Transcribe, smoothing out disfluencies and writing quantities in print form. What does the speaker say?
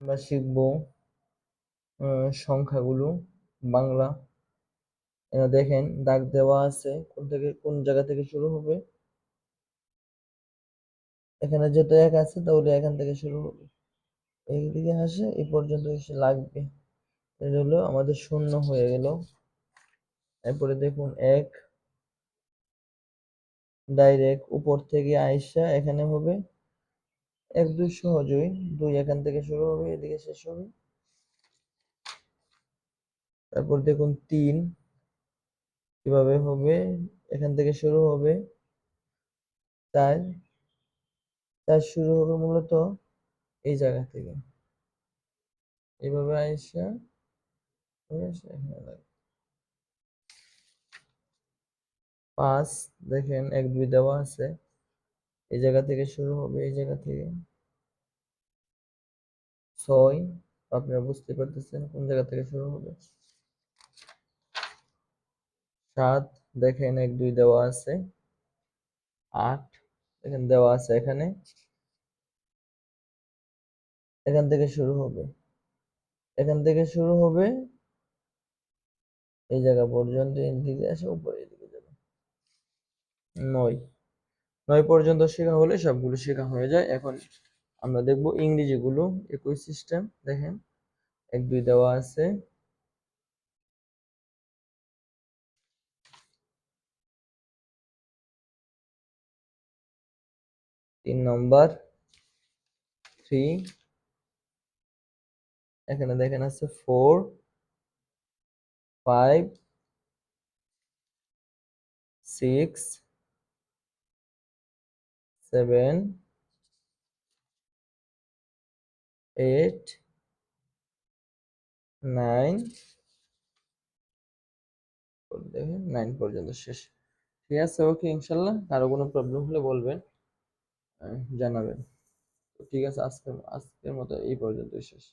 আমরা শিখবো সংখ্যাগুলো বাংলা। এখানে দেখেন দাগ দেওয়া আছে কোন থেকে কোন জায়গা থেকে শুরু হবে। এখানে যেহেতু এক আছে তাহলে এখান থেকে শুরু হবে, এইদিকে আসে এই পর্যন্ত এসে লাগবে। এটা হলো আমাদের শূন্য হয়ে গেল। এরপরে দেখুন এক ডাইরেক্ট উপর থেকে আইসা এখানে হবে এক, দুই সহজই, দুই এখান থেকে শুরু হবে এদিকে শেষ হবে। তারপর দেখুন তিন কিভাবে হবে, এখান থেকে শুরু হবে। চার, চার শুরু হবে মূলত এই জায়গা থেকে, এইভাবে আইসা এখানে লাগবে। পাঁচ দেখেন এক, দুই দেওয়া আছে, এই জায়গা থেকে শুরু হবে এই জায়গা থেকে। ছয় আপনারা বুঝতে পারতেছেন কোন জায়গা থেকে শুরু হবে। সাত দেখেন এক, দুই দেওয়া আছে। আট দেখেন দেওয়া আছে এখানে, এখান থেকে শুরু হবে, এখান থেকে শুরু হবে এই জায়গা পর্যন্ত, এদিকে আসে উপরে এদিকে যাবে। নয়, নয় পর্যন্ত শেখা হলে সবগুলো শেখা হয়ে যায়। এখন আমরা দেখব ইংরেজি গুলো, একই সিস্টেম। দেখেন এক, দুই দেওয়া আছে, তিন নম্বর থ্রি, এখানে দেখেন আছে four, five, six, seven, eight, nine, দেখেন নাইন পর্যন্ত শেষ। ঠিক আছে, ওকে, ইনশাল্লাহ কারো কোনো প্রবলেম হলে বলবেন, জানাবেন। তো ঠিক আছে, আজকের মতো এই পর্যন্তই শেষ।